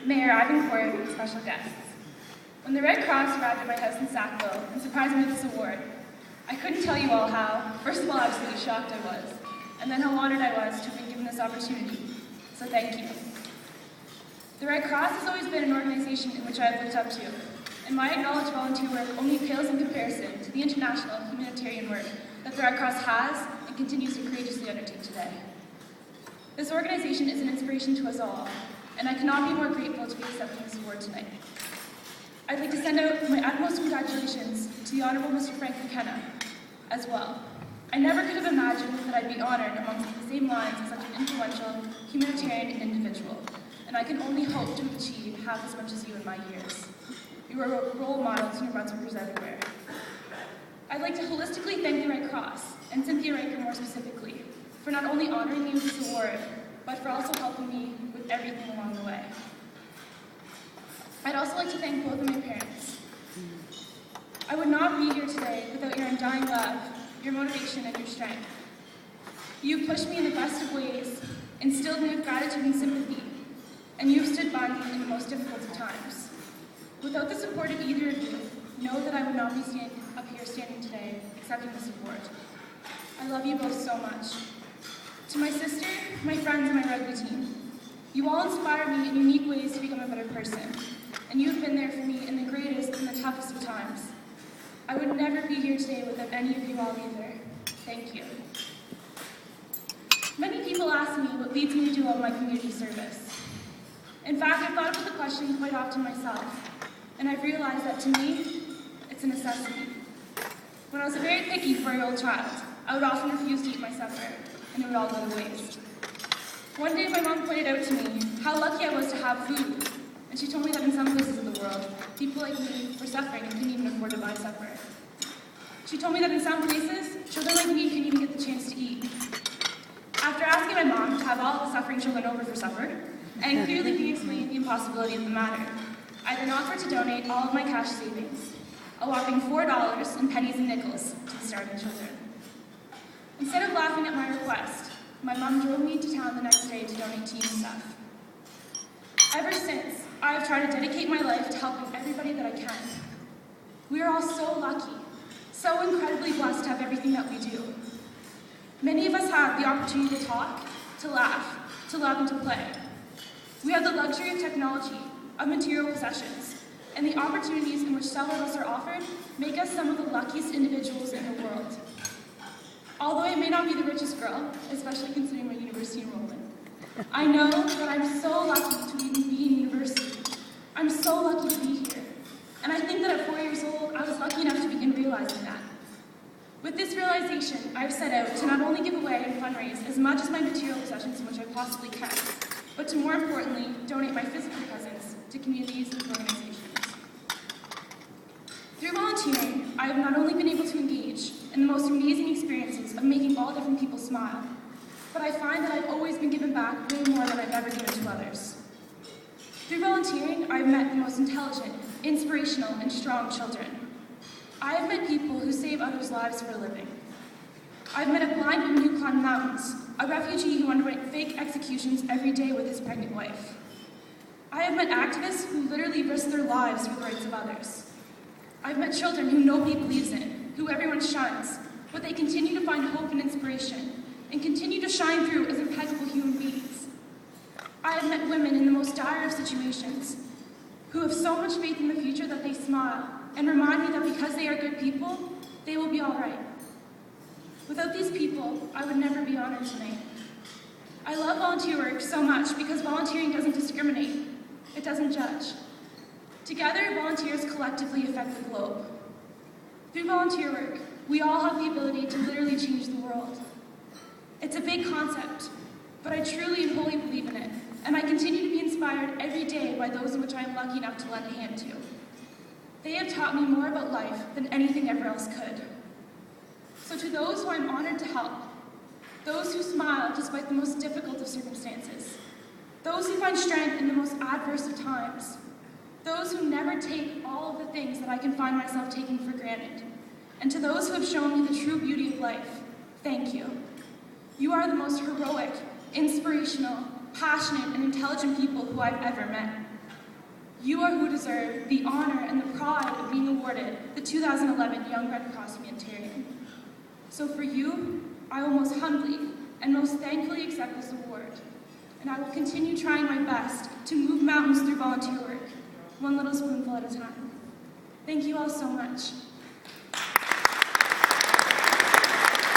Mayor Ivan Court, and special guests. When the Red Cross arrived at my house in Sackville and surprised me with this award, I couldn't tell you all how, first of all, absolutely shocked I was, and then how honored I was to have been given this opportunity. So thank you. The Red Cross has always been an organization in which I have looked up to, and my acknowledged volunteer work only pales in comparison to the international humanitarian work that the Red Cross has and continues to courageously undertake today. This organization is an inspiration to us all, and I cannot be more grateful to be accepting this award tonight. I'd like to send out my utmost congratulations to the Honourable Mr. Frank McKenna as well. I never could have imagined that I'd be honoured amongst the same lines as such an influential humanitarian individual, and I can only hope to achieve half as much as you in my years. You are role models and run workers everywhere. I'd like to holistically thank the Red Cross, and Cynthia Ranker more specifically, for not only honouring me with this award, but for also helping me with everything along the way. I'd also like to thank both of my parents. I would not be here today without your undying love, your motivation, and your strength. You've pushed me in the best of ways, instilled me with gratitude and sympathy, and you've stood by me in the most difficult of times. Without the support of either of you, know that I would not be standing today accepting this award. I love you both so much. To my sister, my friends, and my rugby team, you all inspire me in unique ways to become a better person, and you have been there for me in the greatest and the toughest of times. I would never be here today without any of you all either. Thank you. Many people ask me what leads me to do all my community service. In fact, I've thought about the question quite often myself, and I've realized that to me, it's a necessity. When I was a very picky 4-year-old child, I would often refuse to eat my supper, and it would all go to waste. One day my mom pointed out to me how lucky I was to have food, and she told me that in some places of the world, people like me were suffering and couldn't even afford to buy supper. She told me that in some places, children like me couldn't even get the chance to eat. After asking my mom to have all the suffering children over for supper, and clearly being explained the impossibility of the matter, I then offered to donate all of my cash savings, a whopping $4 in pennies and nickels, to the starving children. Instead of laughing at my request, my mom drove me to town the next day to donate tea and stuff. Ever since, I have tried to dedicate my life to helping everybody that I can. We are all so lucky, so incredibly blessed to have everything that we do. Many of us have the opportunity to talk, to laugh, to love, and to play. We have the luxury of technology, of material possessions, and the opportunities in which several of us are offered make us some of the luckiest individuals in the world. Although I may not be the richest girl, especially considering my university enrollment, I know that I'm so lucky to even be in university. I'm so lucky to be here. And I think that at 4 years old, I was lucky enough to begin realizing that. With this realization, I've set out to not only give away and fundraise as much as my material possessions in which I possibly can, but to more importantly, donate my physical presence to communities and organizations. Through volunteering, I have not only been able to engage in the most amazing experiences of making all different people smile, but I find that I've always been given back way more than I've ever given to others. Through volunteering, I've met the most intelligent, inspirational, and strong children. I have met people who save others' lives for a living. I've met a blind woman who climbed mountains, a refugee who underwent fake executions every day with his pregnant wife. I have met activists who literally risk their lives for the rights of others. I've met children who nobody believes in, who everyone shuns, but they continue to find hope and inspiration, and continue to shine through as impeccable human beings. I have met women in the most dire of situations, who have so much faith in the future that they smile, and remind me that because they are good people, they will be all right. Without these people, I would never be honored tonight. I love volunteer work so much because volunteering doesn't discriminate. It doesn't judge. Together, volunteers collectively affect the globe. Through volunteer work, we all have the ability to literally change the world. It's a big concept, but I truly and wholly believe in it, and I continue to be inspired every day by those in which I am lucky enough to lend a hand to. They have taught me more about life than anything ever else could. So to those who I'm honored to help, those who smile despite the most difficult of circumstances, those who find strength in the most adverse of times, those who never take all of the things that I can find myself taking for granted, and to those who have shown me the true beauty of life, thank you. You are the most heroic, inspirational, passionate, and intelligent people who I've ever met. You are who deserve the honor and the pride of being awarded the 2011 Young Red Cross Humanitarian. So for you, I will most humbly and most thankfully accept this award, and I will continue trying my best to move mountains through volunteer work, one little spoonful at a time. Thank you all so much.